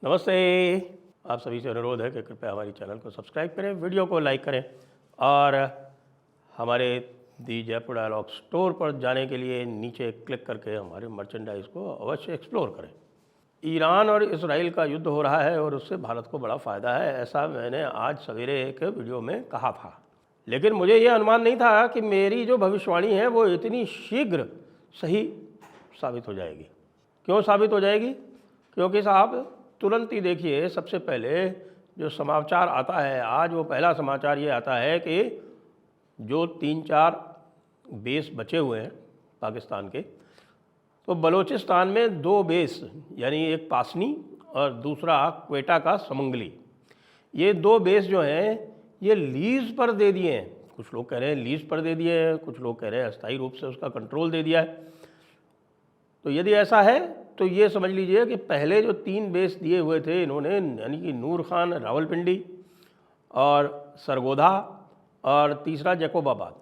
नमस्ते। आप सभी से अनुरोध है कि कृपया हमारी चैनल को सब्सक्राइब करें, वीडियो को लाइक करें और हमारे दी जयपुर डायलॉग स्टोर पर जाने के लिए नीचे क्लिक करके हमारे मर्चेंडाइज को अवश्य एक्सप्लोर करें। ईरान और इसराइल का युद्ध हो रहा है और उससे भारत को बड़ा फ़ायदा है, ऐसा मैंने आज सवेरे एक वीडियो में कहा था। लेकिन मुझे ये अनुमान नहीं था कि मेरी जो भविष्यवाणी है वो इतनी शीघ्र सही साबित हो जाएगी। क्यों साबित हो जाएगी? क्योंकि साहब तुरंत ही देखिए, सबसे पहले जो समाचार आता है आज, वो पहला समाचार ये आता है कि जो 3-4 बेस बचे हुए हैं पाकिस्तान के, तो बलूचिस्तान में 2 बेस, यानी एक पासनी और दूसरा क्वेटा का समंगली, ये 2 बेस जो हैं ये लीज़ पर दे दिए हैं। कुछ लोग कह रहे हैं लीज़ पर दे दिए हैं, कुछ लोग कह रहे हैं अस्थायी रूप से उसका कंट्रोल दे दिया है। तो यदि ऐसा है तो ये समझ लीजिए कि पहले जो 3 बेस दिए हुए थे इन्होंने, यानी कि नूर खान रावलपिंडी और सरगोधा और तीसरा जैकोबाबाद,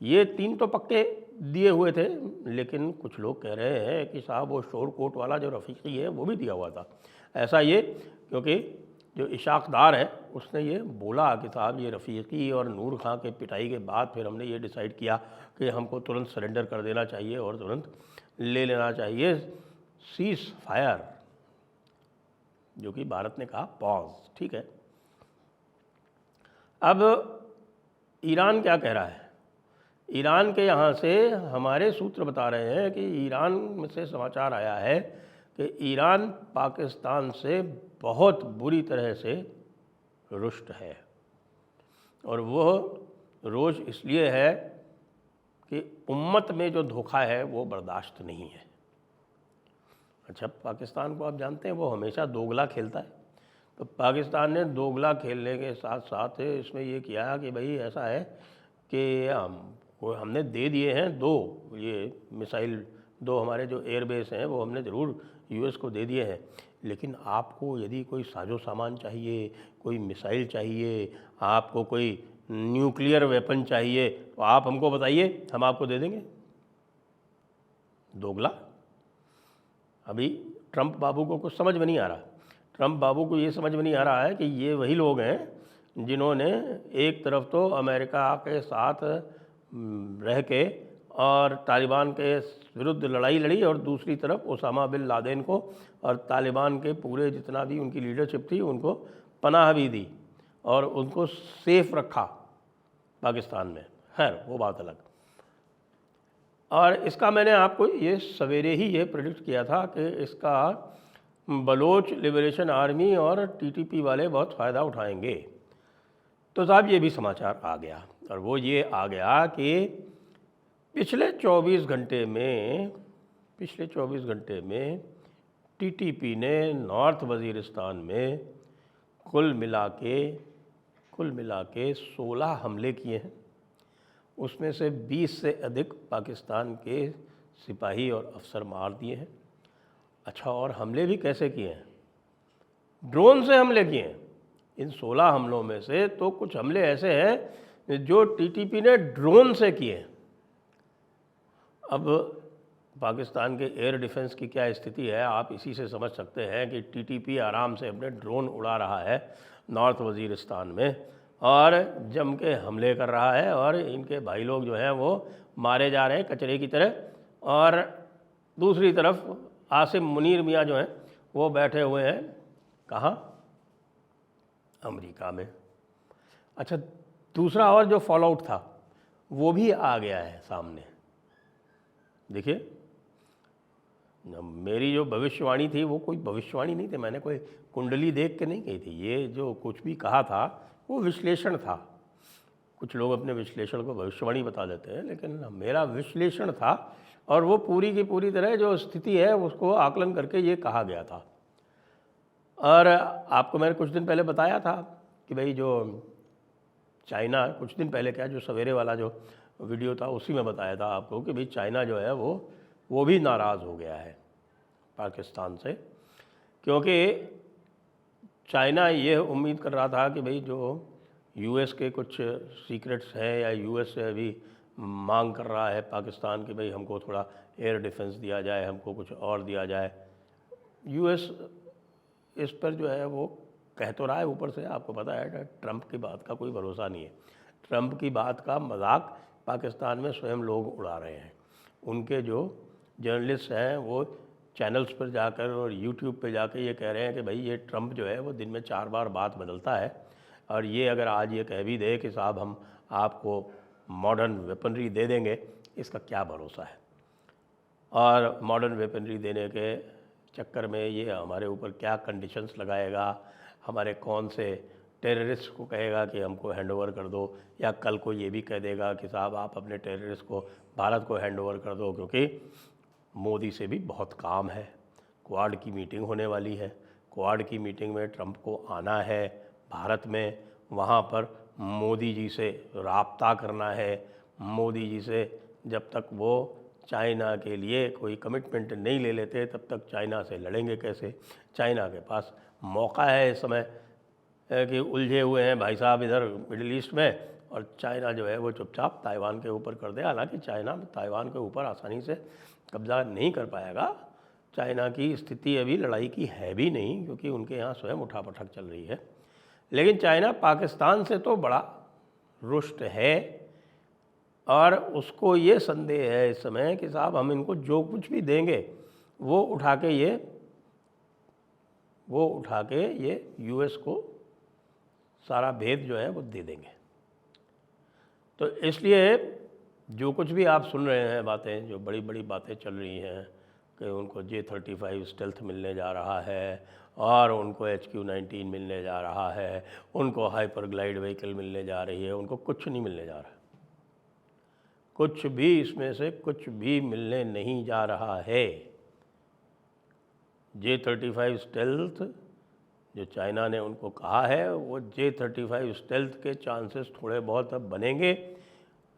ये 3 तो पक्के दिए हुए थे। लेकिन कुछ लोग कह रहे हैं कि साहब वो शोरकोट वाला जो रफ़ीकी है वो भी दिया हुआ था। ऐसा ये क्योंकि जो इशाकदार है उसने ये बोला कि साहब ये रफ़ीकी और नूर खां के पिटाई के बाद फिर हमने ये डिसाइड किया कि हमको तुरंत सरेंडर कर देना चाहिए और तुरंत ले लेना चाहिए सीज़ फायर, जो कि भारत ने कहा पॉज। ठीक है, अब ईरान क्या कह रहा है? ईरान के यहाँ से हमारे सूत्र बता रहे हैं कि ईरान में से समाचार आया है कि ईरान पाकिस्तान से बहुत बुरी तरह से रुष्ट है, और वह रोष इसलिए है कि उम्मत में जो धोखा है वो बर्दाश्त नहीं है। अच्छा, पाकिस्तान को आप जानते हैं वो हमेशा दोगला खेलता है। तो पाकिस्तान ने दोगला खेलने के साथ साथ इसमें ये किया कि भाई ऐसा है कि हमने दे दिए हैं 2 ये मिसाइल, 2 हमारे जो एयरबेस हैं वो हमने ज़रूर यूएस को दे दिए हैं, लेकिन आपको यदि कोई साजो सामान चाहिए, कोई मिसाइल चाहिए, आपको कोई न्यूक्लियर वेपन चाहिए, तो आप हमको बताइए, हम आपको दे देंगे। दोगला। अभी ट्रंप बाबू को कुछ समझ में नहीं आ रहा। ट्रंप बाबू को ये समझ में नहीं आ रहा है कि ये वही लोग हैं जिन्होंने एक तरफ तो अमेरिका के साथ रह के और तालिबान के विरुद्ध लड़ाई लड़ी, और दूसरी तरफ ओसामा बिन लादेन को और तालिबान के पूरे जितना भी उनकी लीडरशिप थी उनको पनाह भी दी और उनको सेफ रखा पाकिस्तान में। खैर वो बात अलग। और इसका मैंने आपको ये सवेरे ही ये प्रेडिक्ट किया था कि इसका बलोच लिबरेशन आर्मी और टीटीपी वाले बहुत फ़ायदा उठाएंगे। तो साहब ये भी समाचार आ गया, और वो ये आ गया कि पिछले 24 घंटे में टीटीपी ने नॉर्थ वज़ीरिस्तान में कुल मिला के 16 हमले किए हैं। उसमें से 20 से अधिक पाकिस्तान के सिपाही और अफसर मार दिए हैं। अच्छा, और हमले भी कैसे किए हैं? ड्रोन से हमले किए हैं। इन 16 हमलों में से तो कुछ हमले ऐसे हैं जो टीटीपी ने ड्रोन से किए हैं। अब पाकिस्तान के एयर डिफेंस की क्या स्थिति है आप इसी से समझ सकते हैं कि टीटीपी आराम से अपने ड्रोन उड़ा रहा है नॉर्थ वज़ीरिस्तान में और जम के हमले कर रहा है, और इनके भाई लोग जो हैं वो मारे जा रहे हैं कचरे की तरह। और दूसरी तरफ आसिम मुनीर मियाँ जो हैं वो बैठे हुए हैं कहाँ? अमेरिका में। अच्छा, दूसरा और जो फॉल आउट था वो भी आ गया है सामने। देखिए, मेरी जो भविष्यवाणी थी वो कोई भविष्यवाणी नहीं थी, मैंने कोई कुंडली देख के नहीं कही थी। ये जो कुछ भी कहा था वो विश्लेषण था। कुछ लोग अपने विश्लेषण को भविष्यवाणी बता देते हैं, लेकिन मेरा विश्लेषण था, और वो पूरी की पूरी तरह जो स्थिति है उसको आकलन करके ये कहा गया था। और आपको मैंने कुछ दिन पहले बताया था कि भाई जो चाइना, कुछ दिन पहले क्या, जो सवेरे वाला जो वीडियो था उसी में बताया था आपको कि भाई चाइना जो है वो भी नाराज़ हो गया है पाकिस्तान से, क्योंकि चाइना ये उम्मीद कर रहा था कि भाई जो यूएस के कुछ सीक्रेट्स हैं या यूएस से अभी मांग कर रहा है पाकिस्तान कि भाई हमको थोड़ा एयर डिफेंस दिया जाए, हमको कुछ और दिया जाए। यूएस इस पर जो है वो कह तो रहा है ऊपर से, आपको पता है ट्रंप की बात का कोई भरोसा नहीं है। ट्रंप की बात का मजाक पाकिस्तान में स्वयं लोग उड़ा रहे हैं। उनके जो जर्नलिस्ट हैं वो चैनल्स पर जाकर और यूट्यूब पे जाकर ये कह रहे हैं कि भाई ये ट्रंप जो है वो दिन में 4 बार बात बदलता है, और ये अगर आज ये कह भी दे कि साहब हम आपको मॉडर्न वेपनरी दे देंगे, इसका क्या भरोसा है। और मॉडर्न वेपनरी देने के चक्कर में ये हमारे ऊपर क्या कंडीशंस लगाएगा, हमारे कौन से टेररिस्ट को कहेगा कि हमको हैंडओवर कर दो, या कल को ये भी कह देगा कि साहब आप अपने टेररिस्ट को भारत को हैंडओवर कर दो, क्योंकि मोदी से भी बहुत काम है। क्वाड की मीटिंग होने वाली है, क्वाड की मीटिंग में ट्रंप को आना है भारत में, वहाँ पर मोदी जी से राब्ता करना है। मोदी जी से जब तक वो चाइना के लिए कोई कमिटमेंट नहीं ले लेते तब तक चाइना से लड़ेंगे कैसे। चाइना के पास मौका है इस समय कि उलझे हुए हैं भाई साहब इधर मिडिल ईस्ट में, और चाइना जो है वो चुपचाप ताइवान के ऊपर कर दे। हालांकि चाइना ताइवान के ऊपर आसानी से कब्जा नहीं कर पाएगा। चाइना की स्थिति अभी लड़ाई की है भी नहीं, क्योंकि उनके यहाँ स्वयं उठापटक चल रही है। लेकिन चाइना पाकिस्तान से तो बड़ा रुष्ट है, और उसको ये संदेह है इस समय कि साहब हम इनको जो कुछ भी देंगे वो उठा के ये यूएस को सारा भेद जो है वो दे देंगे। तो इसलिए जो कुछ भी आप सुन रहे हैं बातें, जो बड़ी बड़ी बातें चल रही हैं कि उनको J-35 स्टेल्थ मिलने जा रहा है, और उनको HQ-19 मिलने जा रहा है, उनको हाइपर ग्लाइड व्हीकल मिलने जा रही है, उनको कुछ नहीं मिलने जा रहा है। कुछ भी इसमें से कुछ भी मिलने नहीं जा रहा है। J-35 स्टेल्थ जो चाइना ने उनको कहा है, वो J-35 स्टेल्थ के चांसेस थोड़े बहुत अब बनेंगे।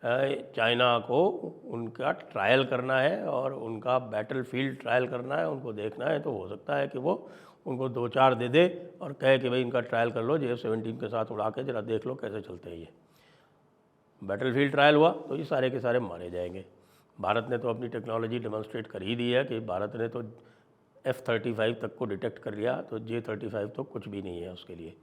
चाइना को उनका ट्रायल करना है और उनका बैटलफील्ड ट्रायल करना है, उनको देखना है। तो हो सकता है कि वो उनको 2-4 दे दे और कहे कि भाई इनका ट्रायल कर लो, J-17 के साथ उड़ा के जरा देख लो कैसे चलते हैं ये। बैटलफील्ड ट्रायल हुआ तो ये सारे के सारे मारे जाएंगे। भारत ने तो अपनी टेक्नोलॉजी डेमोन्स्ट्रेट कर ही दी है कि भारत ने तो F-35 तक को डिटेक्ट कर लिया, तो J-35 तो कुछ भी नहीं है उसके लिए।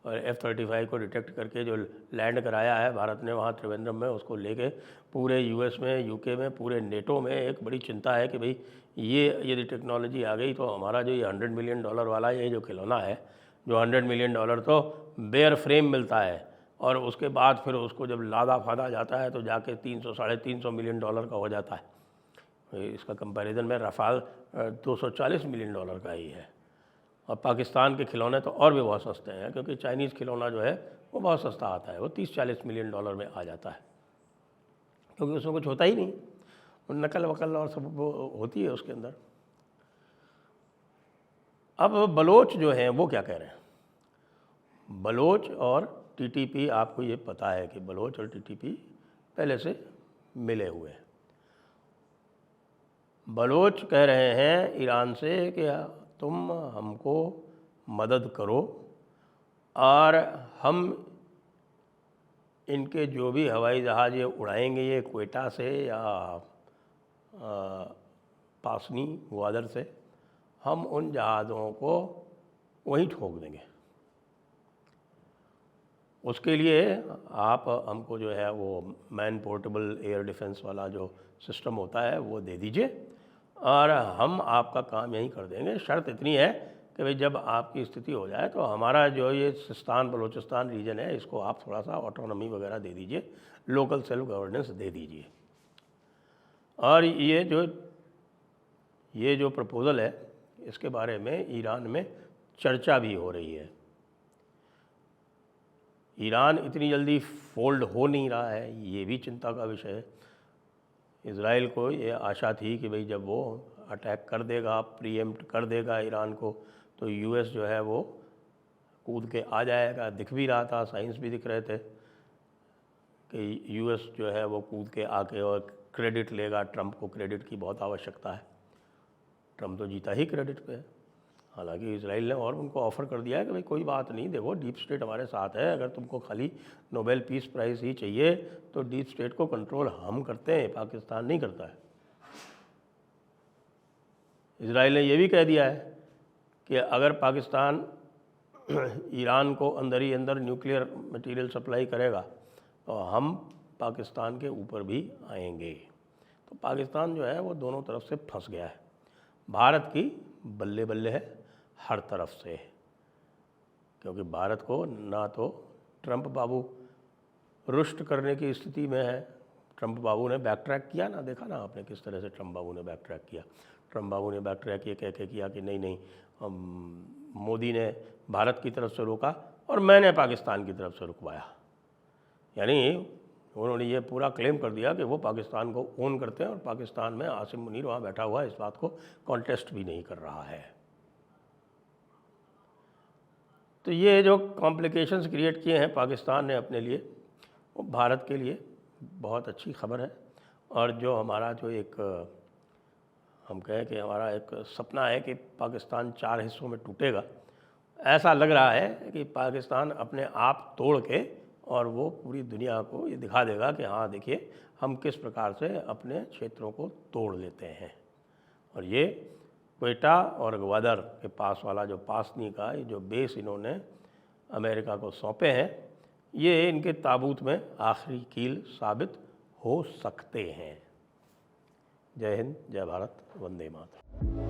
और F-35 को डिटेक्ट करके जो लैंड कराया है भारत ने वहाँ त्रिवेंद्रम में, उसको लेके पूरे यूएस में, यूके में, पूरे नेटो में एक बड़ी चिंता है कि भाई ये यदि टेक्नोलॉजी आ गई तो हमारा जो ये $100 मिलियन वाला ये जो खिलौना है, जो $100 मिलियन तो बेयर फ्रेम मिलता है, और उसके बाद फिर उसको जब लादा फादा जाता है तो जाके 300-350 मिलियन का हो जाता है। इसका कंपैरिजन में रफ़ाल $240 मिलियन का ही है। और पाकिस्तान के खिलौने तो और भी बहुत सस्ते हैं, क्योंकि चाइनीज़ खिलौना जो है वो बहुत सस्ता आता है, वो 30-40 मिलियन में आ जाता है, क्योंकि उसमें कुछ होता ही नहीं, नकल वकल और सब वो होती है उसके अंदर। अब बलोच जो हैं वो क्या कह रहे हैं। बलोच और टीटीपी, आपको ये पता है कि बलोच और टीटीपी पहले से मिले हुए हैं। बलोच कह रहे हैं ईरान से कि तुम हमको मदद करो और हम इनके जो भी हवाई जहाज़ ये उड़ाएंगे ये क्वेटा से या पासनी ग्वादर से, हम उन जहाज़ों को वहीं ठोक देंगे। उसके लिए आप हमको जो है वो मैन पोर्टेबल एयर डिफेंस वाला जो सिस्टम होता है वो दे दीजिए, और हम आपका काम यहीं कर देंगे। शर्त इतनी है कि भाई जब आपकी स्थिति हो जाए तो हमारा जो ये सिस्तान बलूचिस्तान रीजन है इसको आप थोड़ा सा ऑटोनॉमी वगैरह दे दीजिए, लोकल सेल्फ गवर्नेंस दे दीजिए। और ये जो प्रपोज़ल है इसके बारे में ईरान में चर्चा भी हो रही है। ईरान इतनी जल्दी फोल्ड हो नहीं रहा है, ये भी चिंता का विषय है। इज़राइल को ये आशा थी कि भाई जब वो अटैक कर देगा, प्रीएम्प्ट कर देगा ईरान को, तो यूएस जो है वो कूद के आ जाएगा। दिख भी रहा था, साइंस भी दिख रहे थे कि यूएस जो है वो कूद के आके और क्रेडिट लेगा। ट्रंप को क्रेडिट की बहुत आवश्यकता है, ट्रंप तो जीता ही क्रेडिट पे है। हालांकि इजराइल ने और उनको ऑफ़र कर दिया है कि भाई कोई बात नहीं, देखो डीप स्टेट हमारे साथ है, अगर तुमको खाली नोबेल पीस प्राइज़ ही चाहिए तो डीप स्टेट को कंट्रोल हम करते हैं, पाकिस्तान नहीं करता है। इजराइल ने यह भी कह दिया है कि अगर पाकिस्तान ईरान को अंदर ही अंदर न्यूक्लियर मटेरियल सप्लाई करेगा तो हम पाकिस्तान के ऊपर भी आएंगे। तो पाकिस्तान जो है वो दोनों तरफ से फंस गया है। भारत की बल्ले बल्ले है हर तरफ से, क्योंकि भारत को ना तो ट्रंप बाबू रुष्ट करने की स्थिति में है। ट्रंप बाबू ने बैक ट्रैक किया ना, देखा ना आपने किस तरह से ट्रंप बाबू ने बैक ट्रैक किया। ट्रंप बाबू ने बैक ट्रैक ये कह के किया कि नहीं नहीं, मोदी ने भारत की तरफ से रोका और मैंने पाकिस्तान की तरफ से रुकवाया। यानी उन्होंने ये पूरा क्लेम कर दिया कि वो पाकिस्तान को ओन करते हैं और पाकिस्तान में आसिम मुनीर वहाँ बैठा हुआ है, इस बात को कॉन्टेस्ट भी नहीं कर रहा है। तो ये जो कॉम्प्लिकेशंस क्रिएट किए हैं पाकिस्तान ने अपने लिए, वो भारत के लिए बहुत अच्छी खबर है। और जो हमारा जो एक हम कहें कि हमारा एक सपना है कि पाकिस्तान 4 हिस्सों में टूटेगा, ऐसा लग रहा है कि पाकिस्तान अपने आप तोड़ के और वो पूरी दुनिया को ये दिखा देगा कि हाँ देखिए हम किस प्रकार से अपने क्षेत्रों को तोड़ लेते हैं। और ये क्वेटा और ग्वादर के पास वाला जो पासनी का जो बेस इन्होंने अमेरिका को सौंपे हैं, ये इनके ताबूत में आखिरी कील साबित हो सकते हैं। जय हिंद, जय भारत, वंदे मातरम।